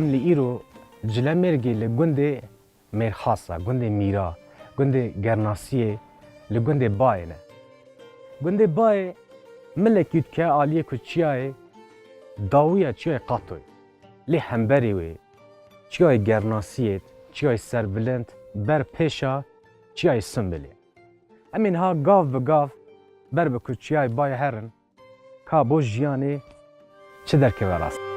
املی ایرو جلمرگی لگنده مرخاصه گنده میرا گنده گرناسیه لگنده باینه گنده بای ملکیت که آلیه که چیای داویه چیای قطوی لی همبری وی چیای گرناسیه چیای سربلند بر پیشا چیای سنبلی امین ها گاف به گاف بر بکو چیای بای هرن که بو جیانه چه درکه براست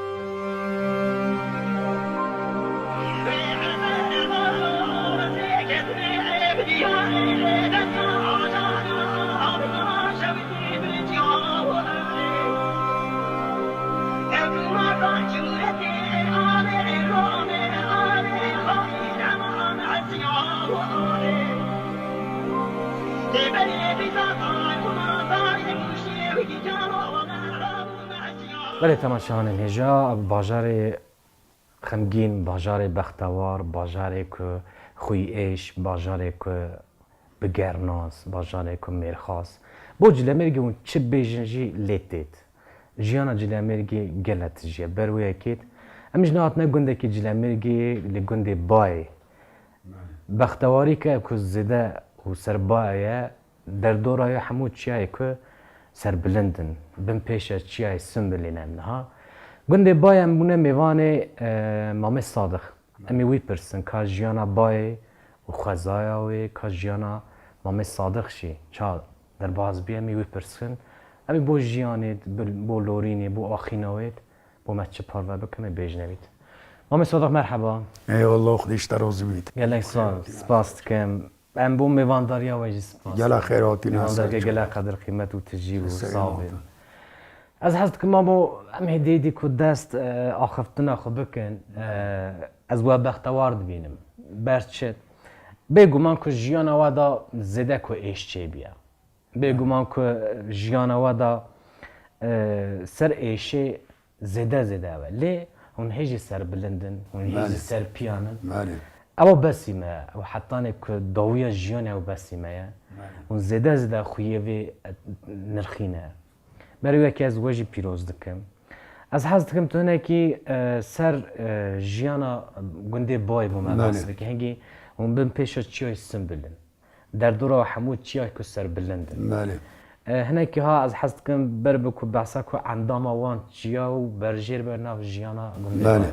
ولی تماشاهان هجا باجار خمگین باجار بختوار باجار که خوی ایش باجار که بگرناس باجار که مرخاص بو جلمرگی اون چه بیجنجی لیتید جیانا جلمرگی گلت جیه بروی اکید امش نهات نگنده که جلمرگی لگنده بای بختواری که زده و سر بایه در دورای حمود چیه که سر بلندن بن پیش چیای سنبلین امنها گنده بای امونه میوانه مامه صادق امی وی پرسن که جیانا بای و خوزایا وی که جیانا مامه صادق شی چال در باز بی امی وی پرسن امی بو جیانید بو لورینی بو آخیناوید بو مچه پارو بکمه بیجنوید مامه صادق مرحبا ای والله خودش ترازی بید گلک سپاس کم ام بو میوانداری آویجی سپاس گلا خیراتی میوانداری گلا قدر قیمت و تجیب و صابر از حضرت که ما بو ام هدیدی که دست آخفتنا خو بکن از و بختوار بینم برچه بگو من که جیان وادا زده که ایش چه بیا بگو من که جیان وادا سر ایشه زده ولی اون هیچ سر بلندن اون هیچ سر پیانن او بسیمه او حتی که داویه جیان او بسیمه اون زده خویه و نرخینه برای یکی از وجه پیروز دکم از حضرت کم تو نه که سر جیانا گنده بای بومه بس که هنگی اون بین پیش چیای سن بلند در دورا حمود چیای که سر بلندن هنه که ها از حضرت کم بر بکو بحثا که اندام وان چیا و برجیر برناف جیانا گنده بای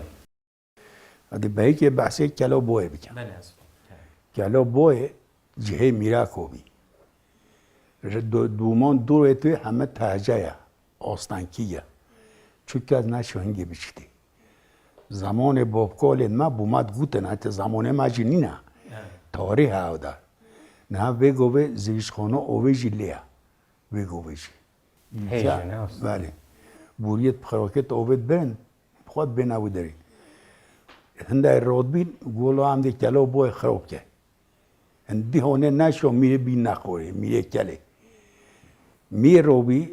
ادی بایی که بحثی کلو بوی بکن کلو بوی جهه میرا کوبی دومان دور توی همه تهجه آستانکیه چون از نشونگی بچتی زمان بابکال ما بومد گوتن حتی زمان ما جنینه تاریخ ها دار نه بگو به زیشخانه اویجی لیا بگو بیشی بله بوریت بخراکت اوید برن خود بیناوی داری هنده راد بین گولو هم دی کلو بوی خراب که هندی هونه نشو میره بین نخوره میره کله میره رو بی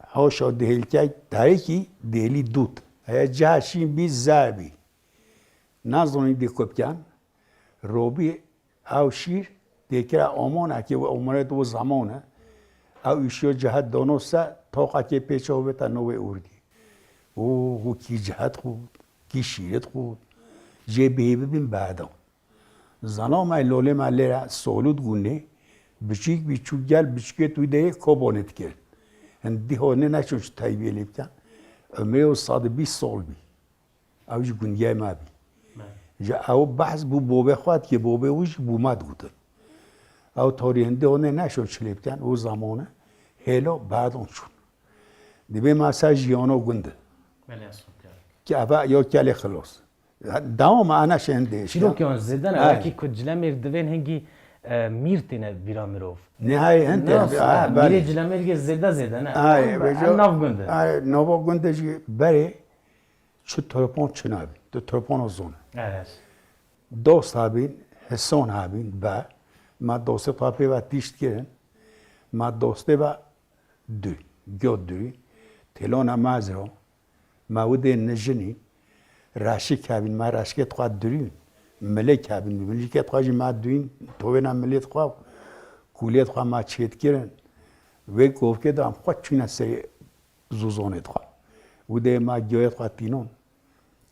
هاشا دهیل که تایکی دهیلی دوت هیا جهشین بی زربی نزدونی دی کن رو بی او شیر دیکره آمانه که آمانه تو زمانه او ایشیا جهت دانسته تا که پیچه و بتا نوه اردی او کی جهت خود کی شیرت خود جه بهی ببین بعدا زنا مای لوله ماله را سولود گونه بچیک بیچوک گل بچیک توی ده کابانت کرد هندی هونه نشون تایبی لیبتن عمره و 120 سال بی اوش گونگه ما بی جا او بحث بو بوبه خواهد که بوبه اوش بومد گوتن او تاری هنده هونه نشون چلیبتن او زمانه هلا بعد اون شون دیبه مثلا جیانا گنده که اوه یا کلی خلاص دوام انا شنده چیلو که آن زدن اکی کجلا مردوین هنگی میرتینه بیرا مروف نهایی هنده میره جلا مرگی زده نه ناف گنده ناف گنده جی بره چه ترپان چنابی تو ترپان زونه دوست هابین حسان هابین با ما دوسته پاپی و تیشت کرن ما دوسته و دو گود دوی تلون مازرو ما وده نجنی راشی کابین ما راشکت خواهد دوین ملک کابین ملکت خواهی ما دوین توینا ملیت خواه کولیت خواه ما چیت کرن و گفت که دام خود چونه سری زوزانت خواه وده ما گیویت خواه تینون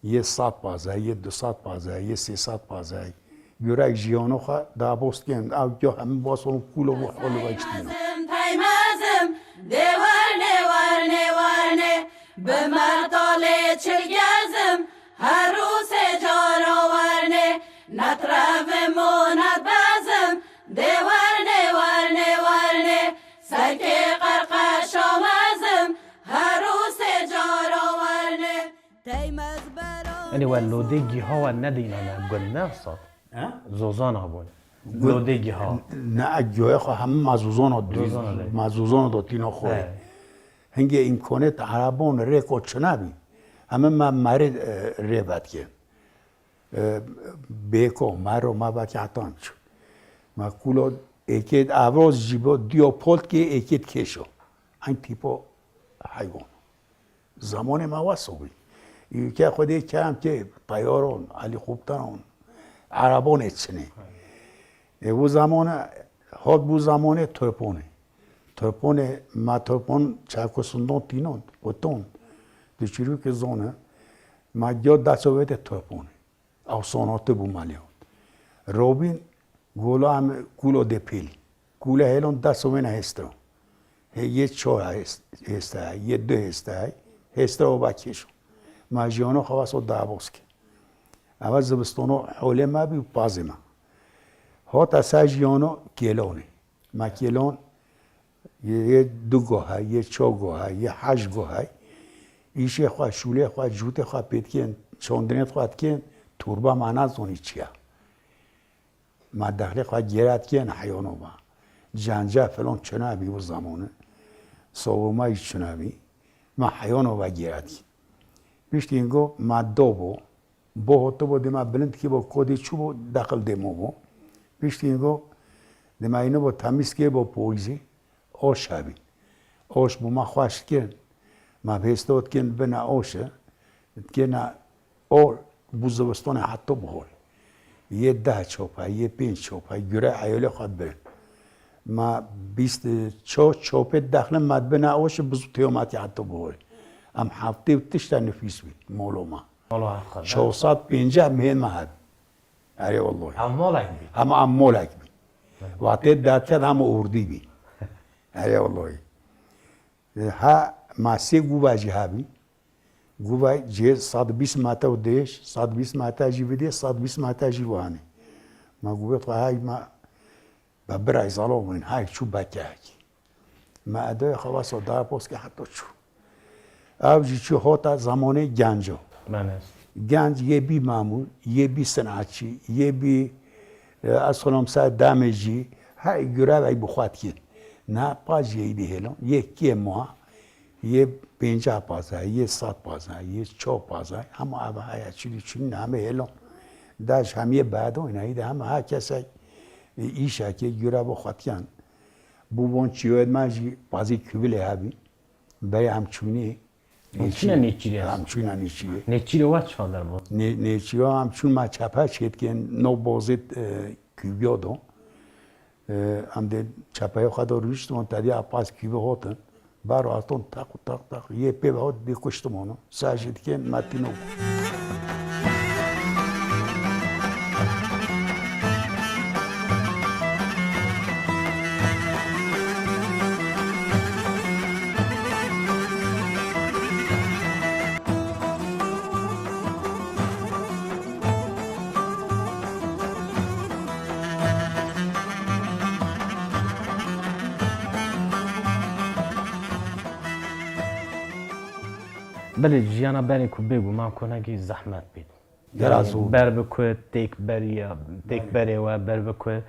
یه 115 یه 215 یه 315 گورک جیانو خوا دابوست کن او یا همه باسون کولو و حالو بچتینو تایمازم دیوارنه وارنه وارنه به مرتاله چلگزم هر روز جانوارنه نطرف مونت بازم دیوارنه وارنه وارنه سرک قرقش آمازم هر روز جانوارنه تایماز برا یعنی ولودگی ها و ندینا نه گل نفسات زوزان ها بون لودگی ها نه اگیوه خوا همه مزوزان ها مزوزان ها دی. مزوزان ها داتینا خواه اه. هنگه این کنه عربان ریک و چنبی همه من مرد ری بد که بیکو مرو ما بکی حتان چو ما کولو ایکید عوض جیبا دیو پولت که ایکید کشو این تیپو حیوان زمان ما واسوی که خودی کم که طیارون علی خوبترون عربان اتشنه او زمان هاد بو زمان ترپونه ما ترپون چاکو سندون تینون بطون دیچیرو که زونه ما یاد دستویت ترپونه او ساناته بو مالیون روبین گولا هم گولو ده پیلی گوله هلون دستوین هسترون یه چو هسته یه دو هسته هسته و بکیشون ما جیانو خواست و دعباس که اول زبستانو حوله ما بی و پازه ما هات اسا جیانو کلونه ما کلون یه 2 گوه یه 4 گوه یه 8 گوه ایشه خواه شوله خواه جوت خواه پید کن چوندنیت خواه کن توربا معنا زونی چیه ما داخل خواه گیرد کن حیانو با جنجه فلان چنه بی و زمانه صوبما ایش چنه بی ما حیانو با گیرد کن بیشتی اینگو ما دو با هاتو با دیما بلند که با کودی چو با داخل دیمو با بیشتی اینگو دیما اینو با تمیز که با پویزی آش هبی آش با ما خواهش کن ما بیستاد کن بنا آشه کن آر بوزوستان حتی بخور یه 10 چوپه یه 5 چوپه گره عیالی خواهد برن ما 24 چوپه داخل مد بنا آش بزو تیوماتی حتی بخور ام هفته و تشتا نفیس بید مولو ما والله حقا 450 مهن مهد اره والله عمالك بي هم عمولك بي وقتی داد کرد هم اردی بی اره والله ها ماسی گوبا جی ها بی گوبا جی 120 ماتا و دیش 120 ماتا جی ویدی 120 ماتا جی وانه ما گوبا تو های ما ببرای زالو من های چو بکه هکی ما ادای خواست و دار پوست که حتی چو او جی چو هاتا زمانه گنجو من است گنج یه بی معمول یه بی صنعتچی یه بی اصلا مثلا دامجی های گره وی بخواد کن نه پاش یه دی هلون یکی ماه یه 50 پازه یه 100 پازه یه 4 پازه همه اوه های چیلی چون همه هلون داش همیه بعد و اینایی همه ها کسی ایشه که گره بخواد کن بوبون چیوید ماجی پازی کبیله هبی برای همچونی همچونه نیچیری هست همچونه نیچیه نیچیری وقت چان در بود نیچیا همچون ما چپه چید که نو بازید کیبیا دو هم ده چپه خدا روشتمان تدی اپاس کیبه هاتن برای آتون تق و تق تق یه پی به هات بیکشتمانو ساجد که متینو بله جیانا بری کو بگو من کنه که زحمت بید در از اون. بر بکو تیک بری و بر بکو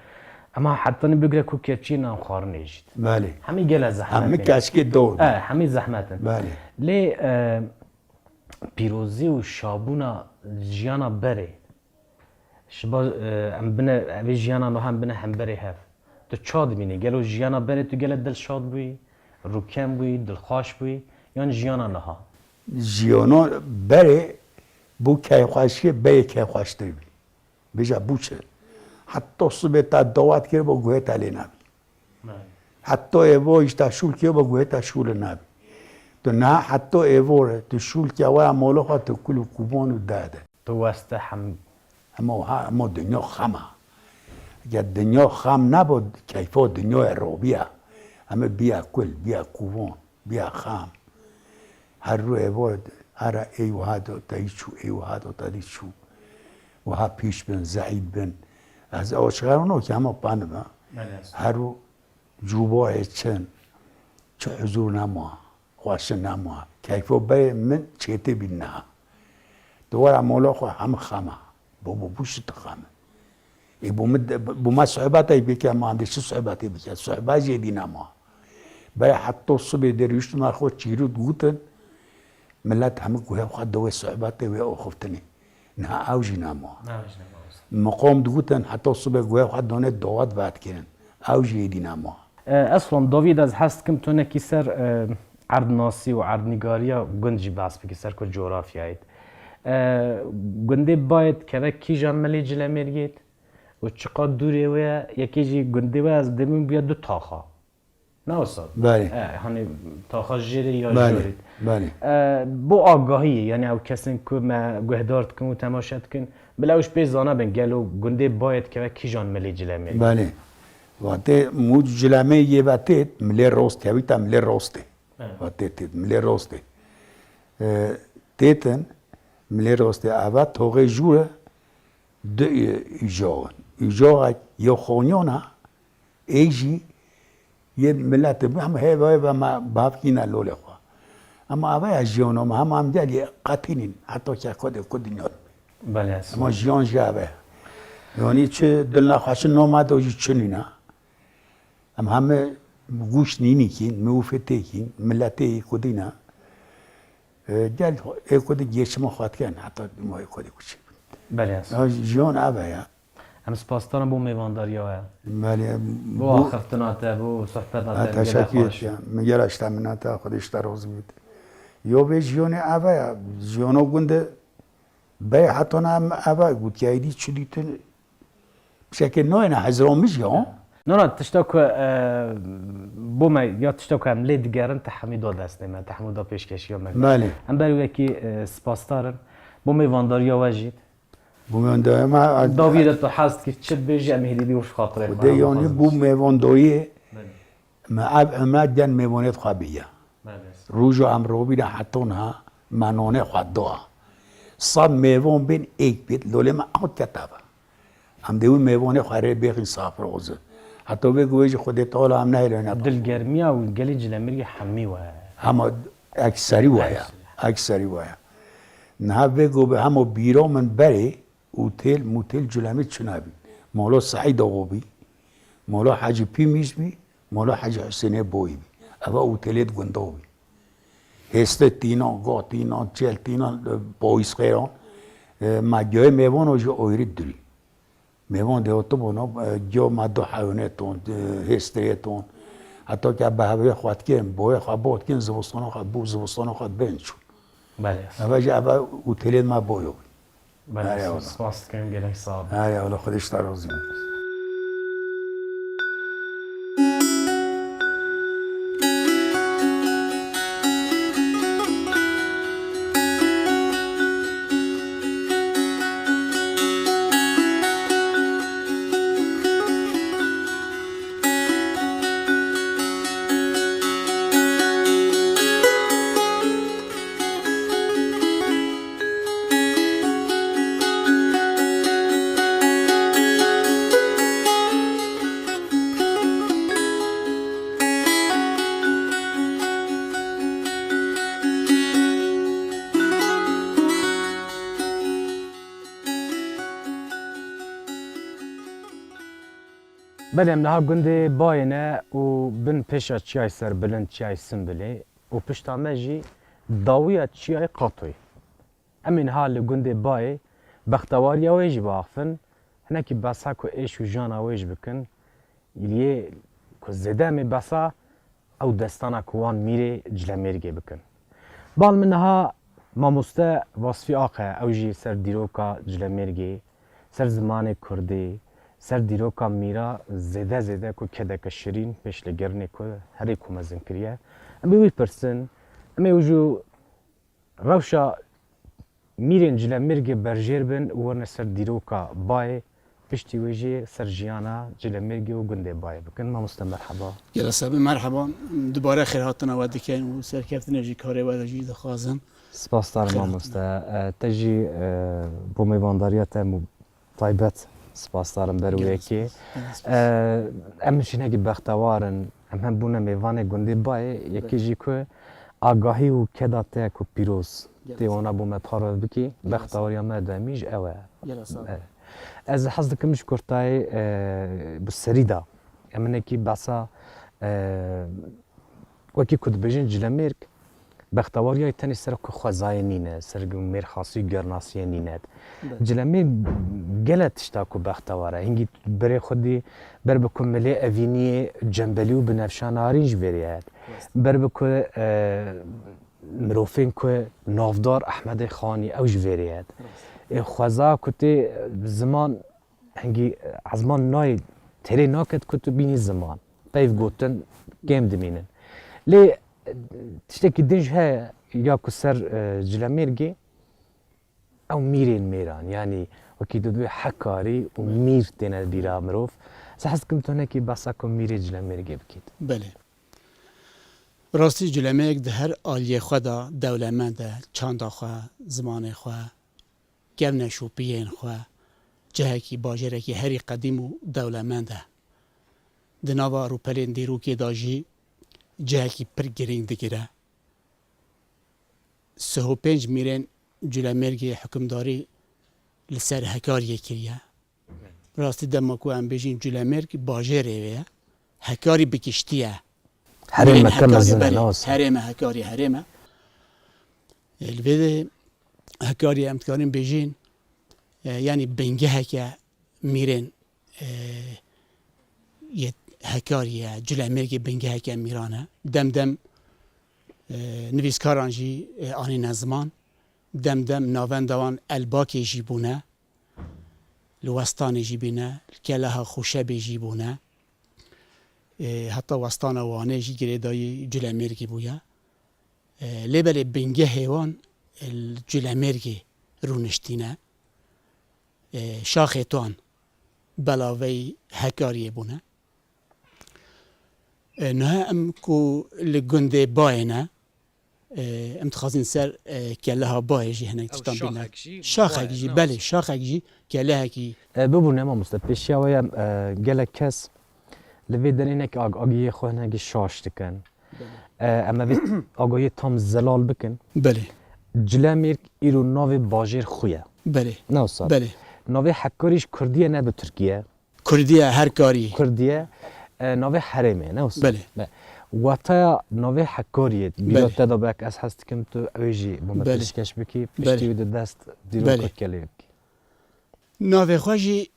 اما حتی نبگره کو کچی نام خار نیشید بله همه گل زحمت همه بید. کشک دور همه زحمتن بله لی پیروزی و شابونا جیانا بری شبا ام بنا اوی جیانا نو هم بنا هم بری هف تو چاد بینی گلو جیانا بری تو گل دل شاد بوی روکم بوی دل خوش بوی یان جیانا نها جیانو بره بو که خوشی به که خوش داری بیجا بوچه حتی صبح تا دعوت کرد با گوه تلی نبی حتی ایوا ایشتا شول که با گوه تا شول نبی تو نه حتی ایواره تو شول که وای مالا خواهد تو کل کوبان و داده تو وسته هم اما دنیا خمه اگر دنیا خم نبود کیفا دنیا عرابیه همه بیا کل بیا کوبان بیا خم هر رو ایواره هر ای و هدا تایچو ای و هدا تایچو و ها پیش بن زعید بن از آشغالانو که همه پنبه هر رو جوبای چن چه حضور نما خواست نما کیفو بای من چیته بین نه دوار مولا خو هم خمه بابا بوشت خمه ای بوما صحبت ای بکه ما اندیش صحبتی بکه صحبت جدی نما بای حتی صبح دریشت ما خود چیرود گوتن ملت همه گوه خود دوی صحبت و آخفتنی نه اوجی نما مقام دوتن حتی صبح گوه خود دانه دعوت بعد کرن اوجی دی نما اصلا داوید از هست کم تو نکی سر عرض ناسی و عرض نگاریا گنجی بحث بکی سر که جغرافیایید گنده باید که کی جمعلی جلو مرگید و چقدر دوری و یکی جی گنده و از دمین بیاد دو تاخا نه استاد بله هنی تاخا جیری یا بله جورید بله بو آگاهی یعنی او کسی که ما گهدارت کن و تماشات کن بلاوش بیزانه بن گلو گنده باید که کی جمعلی جلو مرگید بله وقتی مود جلمه یه وقتی ملی راست که بیتا ملی راسته وقتی تید ملی راسته تیتن ملی راسته اول توقع جوره دو ایجاغ یا خونیانه ایجی یه ملت هم هیوه و ما بابکینا لوله خواه اما اول از جیانم هم جلی قطینین حتی که کد نیاد بله اما جیان جاوه یعنی چه دل نخواهش نامد و چنینه همه گوش نینی کین موفته کین ملتی کدینا جل کد گیش ما خواهد کن حتی ما کد کوچی بله جیان اوه هم سپاسدارم بو میوانداری ها بله بو آخفتناته بو صحبتاته تشکر میگه اشتمناته خودش در روز بود یا به جیان اوه جیانو گنده به حتی هم اوه گود که ایدی چلیتن بشکل نه هزران میشه ها نه تشتاک بو ما یا تشتاک هم لید گرن تحمید داد است نه تحمید داد پیشکشی ها بله هم برای کی سپاسدارم بو میوانداری ها وجید بومندای ما داوید تو حست که چه بیش امهدی دیوش خاطره ده یعنی بو میواندایی ما جن میوانت خوابیه روز و امرو بیده حتی نه منانه خود دوا صد میوان بین ایک بیت لوله ما خود کتابه هم دیوی میوانه خواره بیخین صاف روزه حتی بگویی خودت حالا هم نه دلگرمی و گلی جلمری حمی و همه اکثری وایا نه بگو به همه بیرا من بری موتیل جلمه چنابی مولا سعید آقابی مولا حاج پیمیش بی مولا حاج حسینه بوی بی اوا اوتیلیت گندو بی هسته تینا گاتینا چل تینا بایس خیران مجای میوان و جو اویری دری میوان دیوتو بنا جو مدو حیوانتون هستریتون حتی که به هوای خواهد کن بای خواهد بود کن زبستان خواهد بود زبستان خواهد بینچون بله اول اوتیلیت ما بایو بله سپاس کنم گلک صاحب آره والا خودش در روزی بله امنها گنده باینه و بن پیشا چیای سر بلند چیای سنبله و پشتا مجی داویا چیای قاطوی امین حال گنده بای بختواری اویج باخفن هنه که بسا که ایش و جان اویج بکن یلیه که زده می بسا او دستانا کوان میره جلمیرگه بکن بال منها ماموسته وصفی آقه اوجی سر دیروکا جلمیرگه سر زمان کرده سر دیروکا میرا زده که کده که شیرین پیش لگرنه که هری کمزن کریه ام بیوی پرسن اما وجو روشا میرین جلا مرگ برجر بن ورن سر دیروکا بای پشتی وجه سر جیانا جلا مرگ و گنده بای بکن ما مرحبا جلسه مرحبا دوباره خیر هاتنا و دکین و سرکفتن جی کاری و جی دخوازم سپاس دارم ما تجی بو میوانداریت طایبت سپاس دارم بروی کی امشینه که بختوارن هم بونه میوان گنده بای یکی جی که آگاهی و کداته کو پیروز دیوانا بو مپارو بکی بختواری ما دمیج اوه از حظ دکمش کرتای بسریدا امنه کی بسا وکی کد بجن جلمرک بختواری تنی سر کو خوازای نینه سر میر خاصی گرناسی نینه جلمرک گلت اشتا کو بختواره هنگی بره خودی بر بکن ملی اوینی جنبلی و بنفشان آرینج بریاد بر بکن مروفین که نافدار احمد خانی اوج بریاد خوازا کتی زمان هنگی زمان نای تری ناکت کتو بینی زمان پیف گوتن گیم دمینن لی تشتکی دنج ها یا کسر جلمرگی او میران یعنی وکی دوی حکاری و میر تینه بیرا مروف سحس کم تو نکی بسا کم میری جلمرگی بکید بله راستی جلمرگ ده هر آلیه خدا دولمنده چاند خواه زمان خواه گونه شوپیین خواه جهکی باجرکی هری قدیم و دولمنده دناوا روپلین دیروکی داجی جهکی پر گرینگ دگیره 35 میرن جلمرگ حکمداری لسر هکاری کریه راستی دمکو هم بجین جلمرگ باجره ویه هکاری بکشتیه حریم مکم مزنه ناس حریم هکاری حریم الویده هکاری امتکاریم بجین یعنی بنگه هکه میرن یه هکاریه جلمرگ بنگه هکه میرانه دم نویسکاران جی آنی نظمان دم ناوندوان الباکی جی بونه لوستان جی بینه کلها خوشب جی بونه حتی وستان وانه جی گریدای جلمرگی بویا لیبل بنگه هیوان الجلمرگی رونشتینه شاخیتوان بلاوی هکاریه بونه نه ام کو لگنده باینه ام تخازین سر کله ها بای جی هنگ تشتان بینه شاخک جی بله شاخک جی کله کی ببونه ما مستپیشی ویا گله کس لوی درینه که آگاهی خود نگی شاش دکن اما وی آگاهی تام زلال بکن بله جلمرگ ایرو ناو باجر خویه بله نه استاد بله ناو حکاریش کردیه نه به ترکیه کردیه هر کاری کردیه ناو حرمه نه استاد بله و تا ناو حکاریه بیاد بله. تدابک از هست کم تو اویجی با بله. متشکش بکی بله. پشتی و دست دیرو بله. کلی بکی ناوی خوشی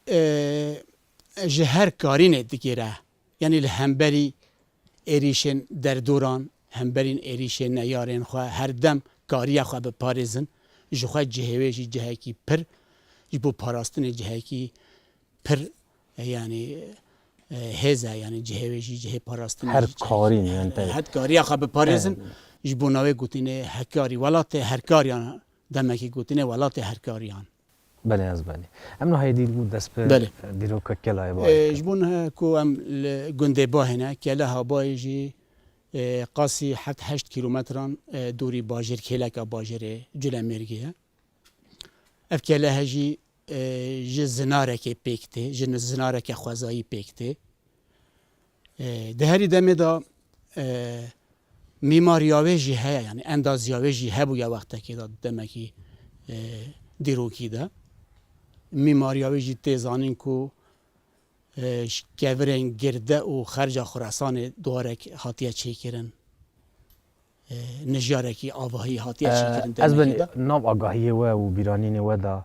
جهر کارینه دیگره یعنی لهمبری ایریشن در دوران همبرین ایریشن نیارن خواه هر دم کاری خواه به پارزن جخواه جهویجی جهکی پر جبو پاراستن جهکی پر یعنی هزه یعنی جهویجی جه پاراستن هر کاری یعنی هر کاری خواه به پارزن جبو ناوی گوتینه هکاری ولات هر کاریان دمکی گوتینه ولات هر کاریان بله از بله امنو های دید بود دست به بله. دیرو کلای باید جبون کو ام گنده باهنه کله ها بایجی قاسی 7-8 کیلومتران دوری باجر کلک باجر جلمرگیه اف کله هجی ج زناره که پیکته ج زناره که خوازایی پیکته ده هری دمه دا میماریاوی جی ها یعنی اندازیاوی جی ها بویا وقتا که دا دمکی دیروکی ده میماریاوی جی تیزانین کو کورن گرده و خرج خراسان دوارک هاتیه چی کرن نجارکی آواهی هاتیه چی کرن از بنی ناب آگاهی و بیرانین و دا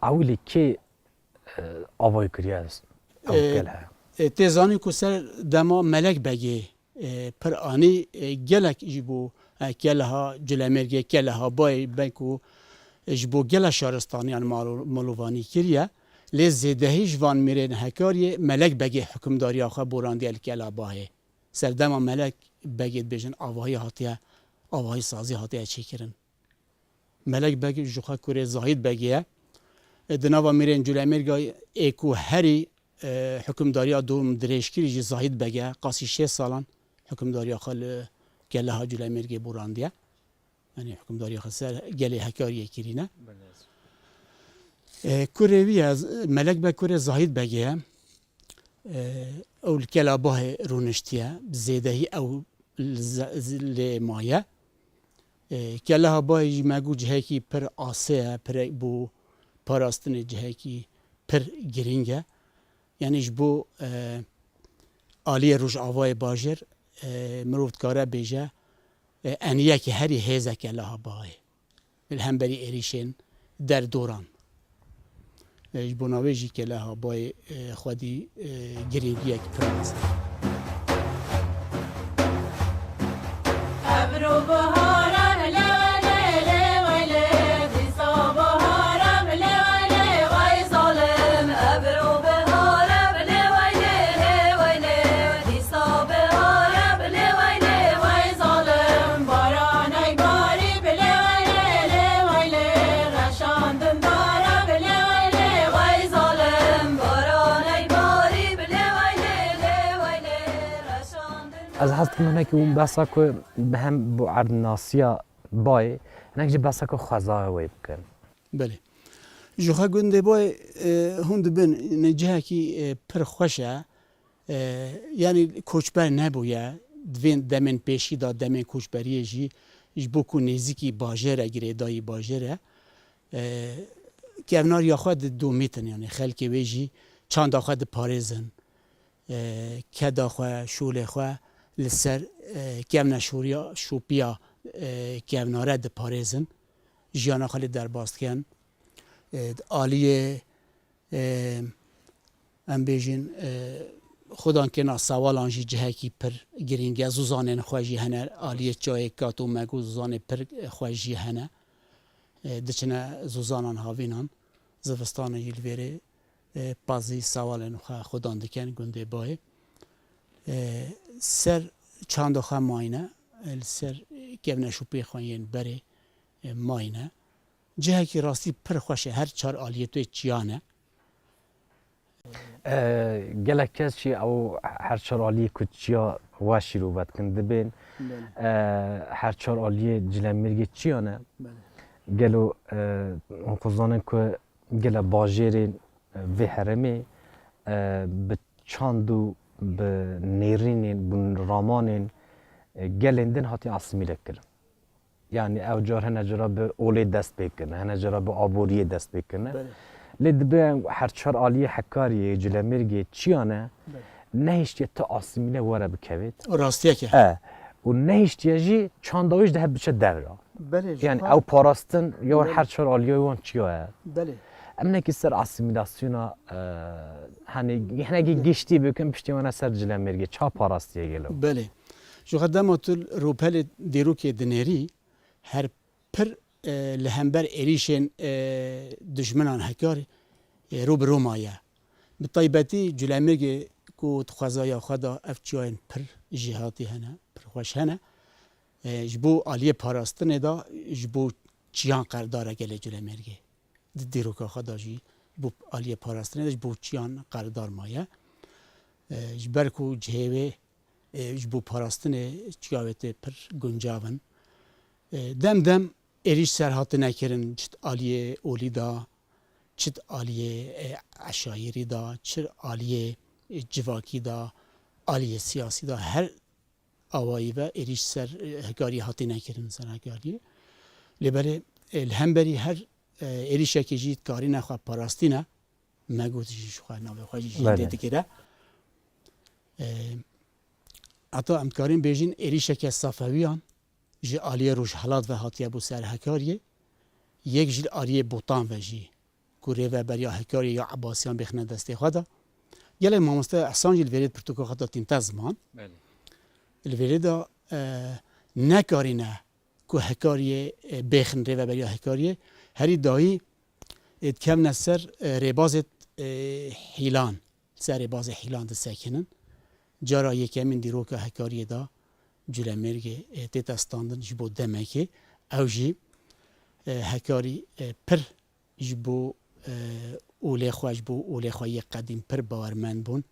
اولی که آوای کریه است تیزانی کو سر دما ملک بگی پر آنی گلک جبو کله ها جلمرگی کله ها بای بکو جبو گله شارستانیان مالوانی کریه لی زیدهی جوان میرین هکاری ملک بگی حکمداری آخوا بوراندی الکلا باهی سردما ملک بگید بجن آواهی هاتیه آواهی سازی هاته چیکرن ملک بگی جوخا کوری زاهید بگیه دناوا میرن جلوی مرگای اکو هری حکمداری دوم درشکری جی زاهید بگیه قاسی 6 سالان حکمداری خال گله ها جلوی مرگی براندیه یعنی حکمداری خال سر گله هکاری کرینه کوری از ملک بگ کوری زاهید بگیه اول کلا باه رونشتیه زیدهی او لمایه کلا باهی مگو جهه کی پر آسه پر بو پاراستن جهه کی پر گرینگه یعنی بو آلی روش آوای باجر مروفت کاره بیجه انیه که هری هیزه کلا باهی الهمبری ایریشن در دوران بو نویجی کلا باهی خودی گرینگیه که پر آسه ابرو بهارم لوله لوله دیسا بهارم لوله وای ظالم ابرو بهارم لوله لوله دیسا بهارم لوله وای ظالم بارانای باری لوله لوله رشاندن دارم لوله وای ظالم بارانای باری لوله لوله رشاندن از هست که هناك اون بسا که به هم بو عرض ناسیا بای هناك جی بسا که خزای وی بکن بله جوخا گنده بای هند بن نجه کی پر خوشه یعنی کوچبر نبویه دوین دمن پیشی دا دمن کوچبریه جی بو کو نزیکی باجره گیره دایی باجره که اونار یا خود دو میتن یعنی خلکی وی جی چند خود پارزن که دا خواه شوله خواه لسر که امنا شوپیا که امنا رد پارزن جیانا خالی در باست کن آلیه ام بیجین خودان که نا سوال آنجی جهه کی پر گرینگه زوزانن خواهی هنه آلیه جای کاتو مگو زوزان پر خواهی هنه دچنه زوزانان هاوینان زفستان یلویره بازی سوالن خودان دکن گنده بای سر چند خواه ماینه سر گونه شوپی خواهین بره ماینه جهه که راستی پر خوشه هر چار آلیه توی چیانه گلک کس چی او هر چار آلیه کچیا واشی رو بد کن دبین هر چار آلیه جلمرگی چیانه گلو خزانن که گل باجرین و هرمی به چاندو به نیرینین بون رامانین گلندن هاتی اسمیله کرد یعنی او جار هنه جرا به اولی دست بکنه هنه جرا به آبوری دست بکنه لید به هر چهار آلیه حکاری جلمرگی چیانه نهیشتی تا اسمیله واره بکوید راستیه که و نهیشتی جی چاندویش ده بچه درا یعنی او پاراستن یا هر چهار آلیه وان چیاه بله امنا کی سر اسیمیلاسیونا هنگی گشتی بکن پشتیوانه سر جلمرگی چا پاراستیه گلو بله جو قدم اتل روپل دیرو که دنری هر پر لهمبر ایریشن دشمنان هکاری رو به رومایه به طیبتی جلمرگی کو تخوازای خدا افچوین پر جهاتی هنه پر خوش هنه جبو آلیه پاراستن دا جبو چیان قرداره گله جلمرگی دیرو که خدا جی بو آلیه پاراستن دا جبو چیان قردار مایه جبرکو جهوه جبو پاراستن چیاوته پر گنجاون دم دم ایریش سرحات نکرن چت آلیه اولی دا چت آلیه عشایری دا چت آلیه جواکی دا آلیه سیاسی دا هر آوایی و ایریش سر هکاری هاتی نکرن سر هکاری لبره الهمبری هر ایریشه که جید کاری نخواه پاراستی نه مگوتی شخواه نوه خواه جید دیده که حتی امکارین بیجین ایریشه که صفویان جی آلیه روش حالات و هاتیه بو سر هکاریه یک جی آلیه بوتان و جی کوره و بریا هکاری یا عباسیان بخنه دسته خدا گله مامسته احسان جی الورید پرتوکو خدا تینتا زمان الورید نکارینه که هکاریه بخنه و بریا هکاریه هری دایی کم نسر ربازت حیلان سر رباز حیلان ده سکنن جارا یکمین دیرو که هکاریه دا جلمرگی تیت استاندن جبو دمکی او جی هکاری پر جبو اولی خواج بو اولی خواه قدیم پر باورمند بون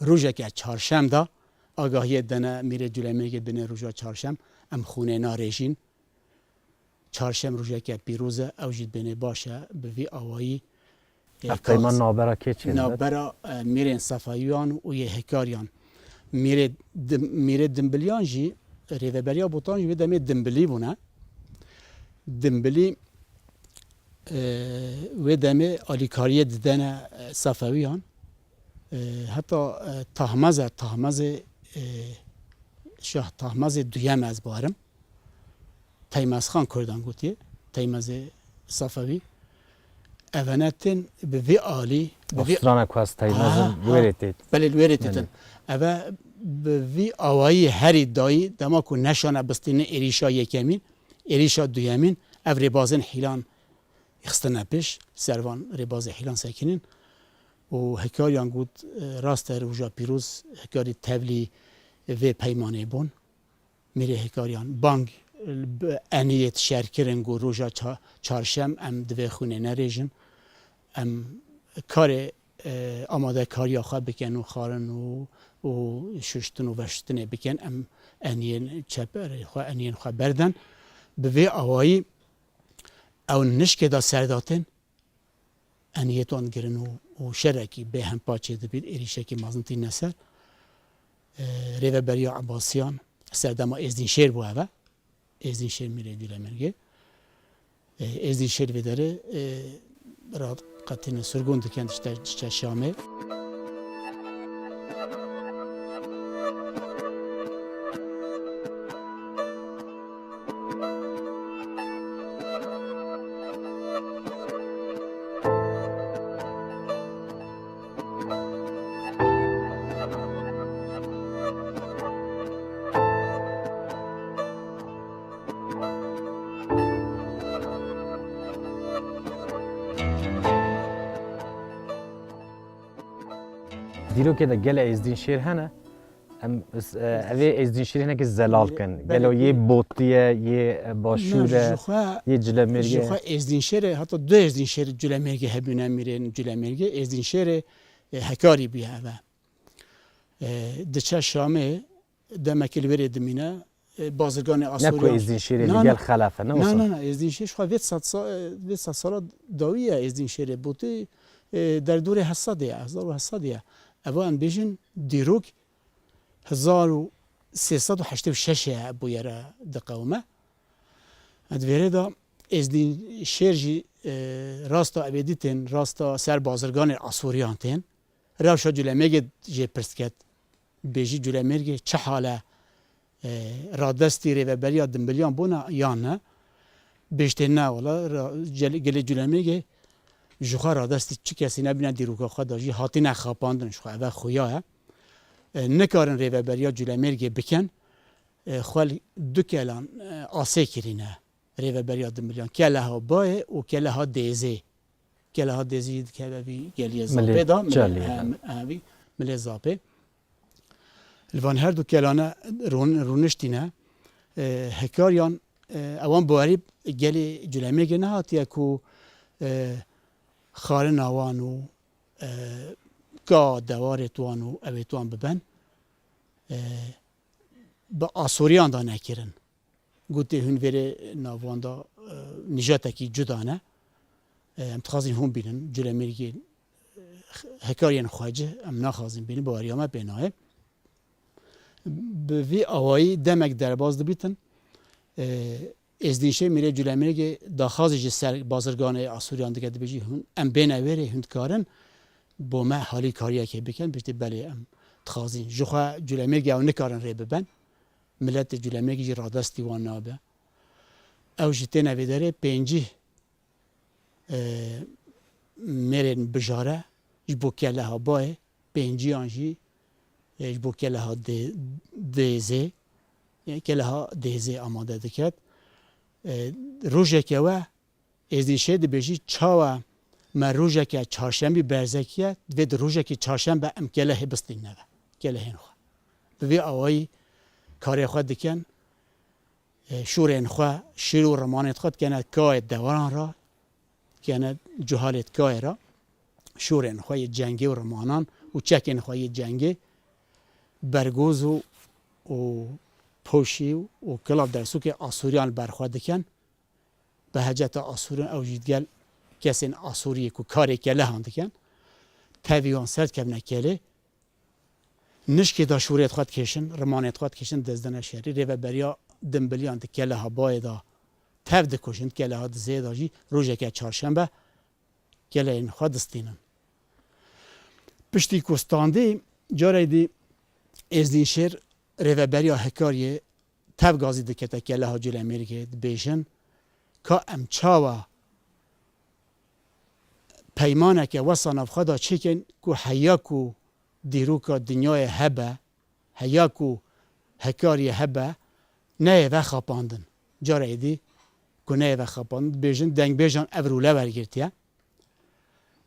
روژه که چهارشنبه دا آگاهی دنه میره جلمرگی بینه روژه چهارشنبه ام خونه نارژین چهارشنبه روژه که پیروزه او جید بینه باشه به وی آوایی افتایمان نابرا که چه؟ نابرا میرن صفاییان و یه هکاریان میره دنبلیان جی ریوبریا بوتان جی دمی دنبلی بونه دنبلی و دمی آلیکاریه دیدن صفاییان حتی تهمز شاه تهمز دویم از بارم تیمز خان کردان گوتیه تیمز صفوی اونتن به وی عالی افسران اکواز تایمازن ویرتید بله ویرتیدن اوه به وی آوایی هری دایی دما که نشانه بستینه ایریشا یکمین ایریشا دویمین او ربازن حیلان اخستنه پیش سروان رباز حیلان سکنین و هکاریان گود راست روژا پیروز هکاری تولی و پیمانه بون میره هکاریان بانگ انیت شرکرن گو روژا چهارشم ام دوی خونه نریجن ام کار آماده کاری خواه بکن و خارن و ششتن و وشتن بکن ام انین چپر خواه انین خواه بردن به وی آوایی او نشکه دا سرداتن انیتوان گرن و شرکی به هم پاچه دبیر ایریشه که مازنتی نسر ریوه بریا عباسیان سردما ازدین شیر بو اوه ازدین شیر میره جلمرگی ازدین شیر بداره را قطعین سرگون دکن دشته شامه دیرو که دا گل ازدین شیر هنه اوه ازدین شیر هنه که زلال کن گلو یه بوتیه یه باشوره یه جلمرگی جخوا ازدین شیر حتی دو ازدین شیر جلمرگی هبونه میرن جلمرگی ازدین شیر هکاری بیه اوه دچه شامه دمکل وری دمینه بازرگان آسوریان نکو ازدین شیر گل خلافه نه ازدین شیر شخوا وید صد سال داویه ازدین شیر بوتی در دور حسادیه 1800 اوان بیشن دیروک 1386 بویره دقومه ادویره دا ازدین شیرجی راستا ابدیتن راستا سر بازرگان آسوریان تین روشا جلمرگ جی پرسکت بیجی جلمرگ چه حاله رادستی ری و بریا دنبلیان بونا یا نه بیشتر نه ولی گل جلمرگ جوخا رادستی چی کسی نبینه دیروکا خود داشتی هاتی نخواپاندن شخوا اوه خویاه نکارن ری و بریا جلمرگ بکن خوال دو کلان آسه کرینه ری و بریا دنبلیان کله ها باه و کله ها دیزه کله ها دیزه که بی گلی زابه دا ملی زابه الوان هر دو کلانه رونشتینه هکاریان اوان بواری گلی جلمرگ نه هاتیه که خارن آوانو گا دوار توانو اوی توان ببن با آسوریان دا نکرن گوته هون وره ناوان دا نجاتکی جدانه امتخازین هم بینن جلمرگی هکاریان خواجه ام نخوازین بینن بواری همه بیناه به وی آوایی دمک درباز دبیتن ازدینشه میره جلمرگ داخازی سر بازرگان آسوریان دیگه بیجی هون ام بین اوره هند کارن با ما حالی کاریه که بکن بیشتر بله ام تخازین جوخا جلمرگ او نکارن ری ببن ملت جلمرگ جی رادستی وان نابه او جیته نویداره پنجی میرن بجاره جبو کله ها باه پنجی آنجی جبو کله ها دیزه یعنی کله ها دیزه آماده دکت روزه که و ازدین شد بیشی چاوا ما روزه که چهارشنبه برزکیه و روزه که چهارشنبه ام کله بستین نه کله هنخوا به آوایی کاری خود دکن شورین خو شیر و رمانت خود کنه کای دوران را کنه جهالت کای را شورین خوی جنگی و رمانان و چکین خوی جنگی برگوز و پوشی و کلاب درسو که آسوریان برخواد دکن به حجت آسوریان او جیدگل کسین آسوری که کاری که لحان دکن تاویان سرد کب نکله نشکی دا شوریت خواد کشن رمانیت خواد کشن دزدن شهری ریو بریا دنبلیان دکله ها بایدا تاو دکوشن کله ها دزیده جی روژه که چارشنبه کله این خواد دستینن پشتی کستانده جاره دی ازدین شهر ریو بریا هکاریه تاو گازی دکتا کله ها جل امریکه بیشن که ام چاوا پیمانه که وصان اف خدا چیکن که حیاکو دیروکا دنیای هبه حیاکو هکاری هبه نه و خاپاندن جاره دی که نه و خاپاندن بیجن دنگ بیجان اوروله برگرتیه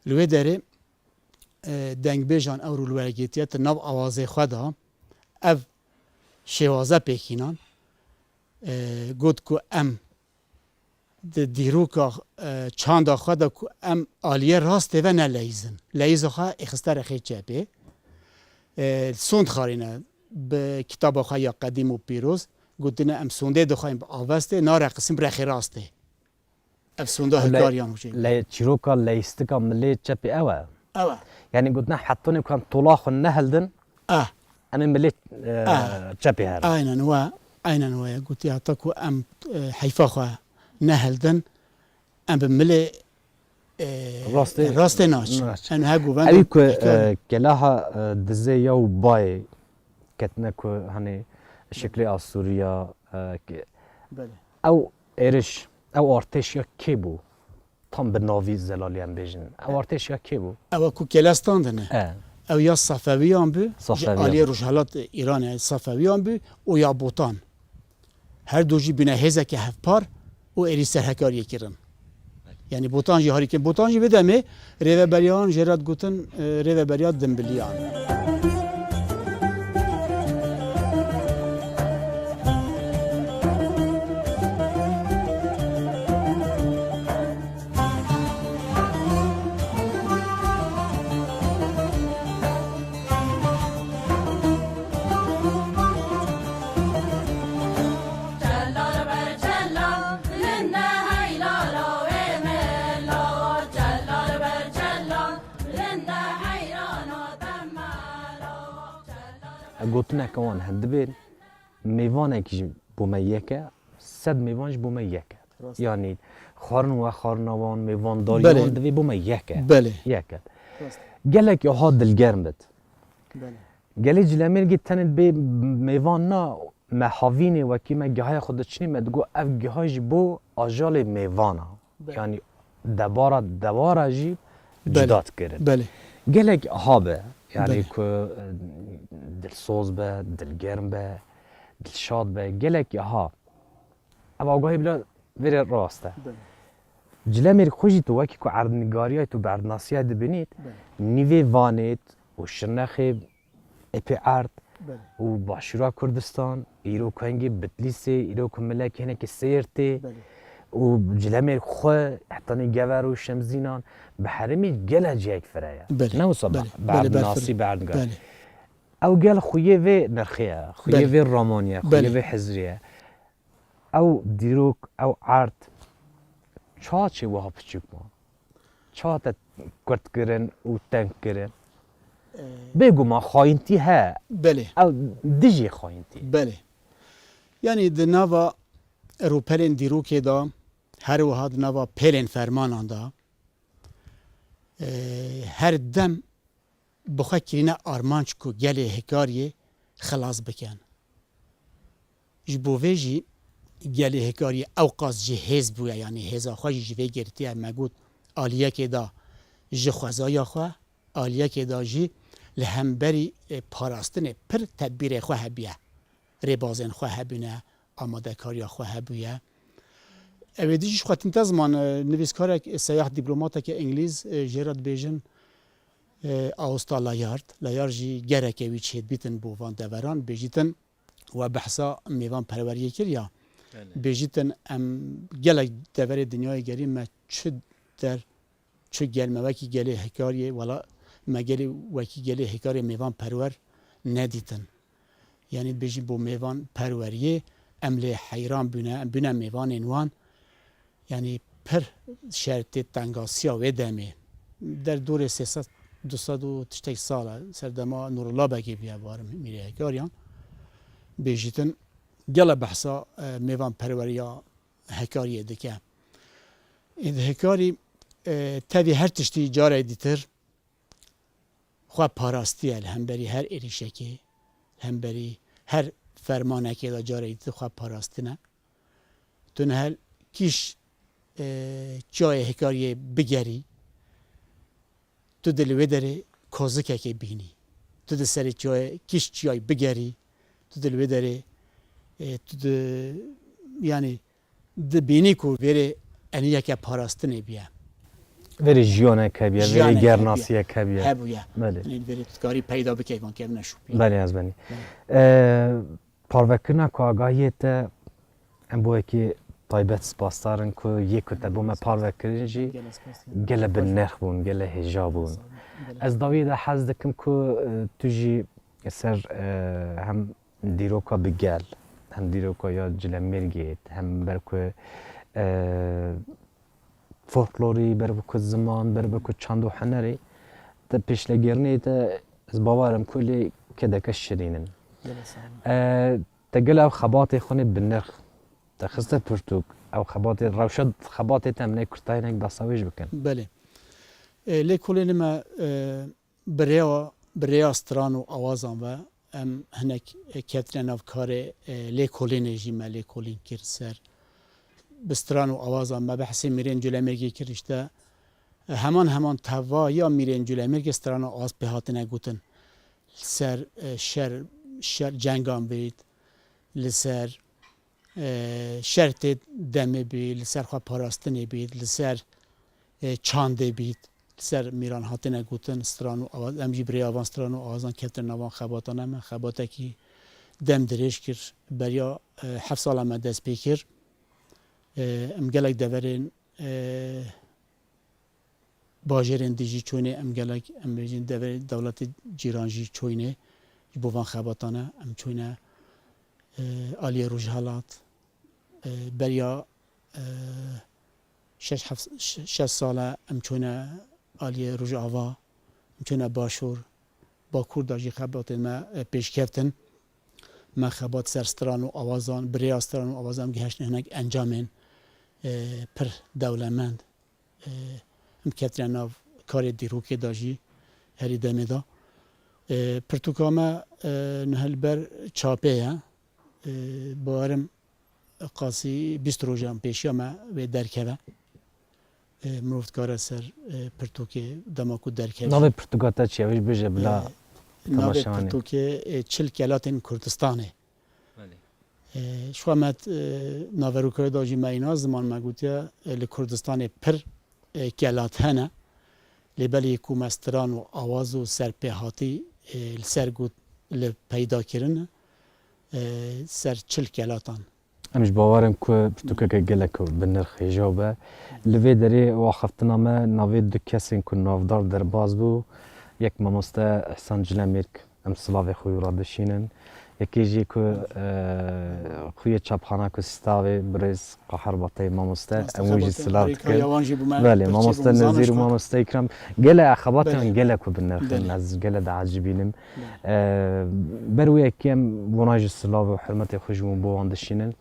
لوی داره دنگ بیجان اوروله برگرتیه تناب آوازه خدا او شوازه پیکینان گود که ام دیروکا چند خدا که ام آلیه راسته و نه لیزن لیز خواه اخستر خیلی چپه سوند خارینه به کتاب خواه یا قدیم و پیروز گوتنه ام سونده دخواهیم به آوسته ناره قسم رخی راسته ام سونده هکاریان ہوچه چیروکا لیستکا ملی چپی اوه اوه یعنی گوتنه حتی نکن طلاخ نهلدن اما ملی چپی هر aynen o گوتی حتی که ام حیفا خواه نهلدن ام بملی راسته ناچ ان ها گوون اوی که کلاها دزه یا بای کتنه که هنی شکل آسوریا بله او ایرش او ارتش یا کی بو tam به ناوی زلالی هم بیجن او ارتش یا کی بو او کو کلستان دنه او یا صفویان بو عالی روشالات ایران صفویان بو او یا بوتان هر دوجی بینه هزه که هفپار او اری سرهکاری کرن یعنی بوتان جی هاری که بوتان جی بدمه ریو بریان جرات گوتن ریو بریات دنبلیان گوتنه کمان هند بین میوانه که بومه یکه صد میوانش بومه یکه یعنی خارن و خارنوان میوان داریان دوی بومه یکه بله یکه گلک یا ها دلگرم بد گلی جلمیر گی تند بی میوان نا محاوینه و که مگه خود چنی مدگو اف گهایش بو آجال میوانه یعنی دواره جی جدات کرد بله گلک ها به یعنی که دلسوز به دلگرم به دلشاد به گلک ها اما آگاهی بلا ویر راسته جلمیر خوشی تو وکی که عردنگاری های تو بردناسیه دبینید نیوی وانید و شرنخ اپی عرد و باشورا کردستان ایرو کنگی بتلیسه ایرو که ملک هنه که سیرته و جلمیر خواه حتی گور و شمزینان به حرمی گله جیک فرایه نه وصبح بعد ناسی بعد گل او گل خویه و نرخیه خویه و رامانیه خویه و حزریه او دیروک او عرد چه وها پچوک ما چه تا کرد کرن و تنگ کرن بگو ما خاینتی ها بله او دیجی خاینتی بله یعنی دنوا روپلین دیروکی دا هر وها دنوا پلین فرمانان دا هر دم بخواه کرینه آرمانچ کو گل هکاریه خلاص بکن جبوه جی گل هکاریه اوقاس جی هز بویا یعنی هزا خواه جی جوه گرتیه مگود آلیه که دا جی خوزایا خواه آلیه که دا جی لهمبری پاراستن پر تدبیر خواه بیه ریبازن خواه بینه آماده کاریا خواه بیه اوه دیجیش خواهد انتظمان نویسکار سیاح دیپلوماتا که انگلیز جراد بیجن آوستا لایارد جی گره که وی چهید بیتن بو وان دوران بیجیتن و بحثا میوان پروریه کریا بیجیتن ام گلک دور دنیای گری ما چه گلمه وکی گلی حکاریه ولا ما گلی وکی گلی حکاری میوان پرور ندیتن یعنی بیجی بو میوان پروریه املی حیران بنا میوان انوان یعنی پر شرط تنگاسیا و دمه در دور 200 ساله سردما نورالله بگی بیا وارم میره حکاریان بیجیتن گله بحثا میوان پروریا حکاریه دکه این حکاری تاوی هر تشتی جاره دیتر خواه پاراستیه هم بری هر ایریشه که هم بری هر فرمانه که دا جاره دیتر خواه پاراستی نه تو نهل کیش جای حکاریه بگری تو دلوه داره کوزکه که بینی تو ده سری جای کیش جای بگری تو دلوه داره تو ده yani ده بینی کو بره انیه که پاراستنه بیه وری جیانه کبیه وری گرناسیه کبیه هبویه بله یعنی بره تکاری پیدا بکیوان که نشو بله از بنی پاروکرنا که آگاهیت ام بوی که تایبت سپاسدارن که یک کتابو ما پاروکرین جی گله بالنرخ بون گله هجاب بون از داویده حز دکم که توجی سر هم دیروکا بگل هم دیروکا یا جله مرگیت هم برکو فولکلوری برکو زمان برکو چند و هنری تا پیشلگرنی تا از باورم کلی کده کش شدینن تقل او خباطی خونی بالنرخ تخصت پرتوک او خباطی روشد خباطی تمنی کرتاینک دستاویج بکن بله لیکولی نما بریا ستران و آوازان و ام هنک کترن اف کار لیکولی نجی ما لیکولین کرد سر بستران و آوازان ما بحثی میرین جلوی مرگی کرشته همان توا یا میرین جلوی مرگی ستران و آواز بهات نگوتن سر شر جنگان بید لسر شرط دمه بید لسر خواه پاراستنه بید لسر چانده بید سر میران هات نگوتن ستران و آواز امجی بری آوان ستران و آوازان کتر نوان خباتان همه خباته کی دم درش کر بریا 7 سال همه دست پیکر ام گلک دورین باجرین دیجی چونه ام گلک ام بیجین دورین دولت جیرانجی چونه بوان خباتانه ام چونه آلی روجهالات بریا 6 ساله ام چونه آلی روج آوا ام چونه باشور با کورداجی خبات ما پیش کفتن ما خبات سرستران و آوازان بریا ستران و آوازان گهشت هنگ انجامن پر دولمند ام کترین ناو کار دیروکی داجی هری دمه دا پرتوکاما نهل بر چاپه بارم قاسی 20 روزم پیشیا ما و درکه مروفت کار سر پرتوکه دماکو درکه ناوی پرتوکاتا چیه ویش بجه بلا ناوی پرتوکه 40 کلاتین کردستانه شو مت ناوروکای داجی مینا زمان مگوتیا لکردستان پر کلات هنه لبلی کو مستران و آواز و سرپهاتی سرگوت لپیدا کرن سر 40 کلاتان امش باورم که پرتوکه که گلک بنرخ هجابه لوی داری واخفتنا ما ناوی دو کسین که نافدار در باز بو یک ماموسته احسان جلمیرک ام سلاوی خوی را دشینن یکی جی که خوی چپخانه که سیستاوی بریز قهر باطی ماموسته اموجی سلات کرد بله ماموسته نزیر و ماموسته اکرام گله اخباتی من گله که بنرخن از گله دا عجیبینم بروی اکیم وناج سلاوی و حرمت خوشمون بو واندشینن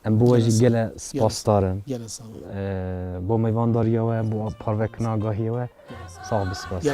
ام بواجی گله سپاس دارم بو میوان داریه و بو پاروکن آگاهیه و صاحب سپاس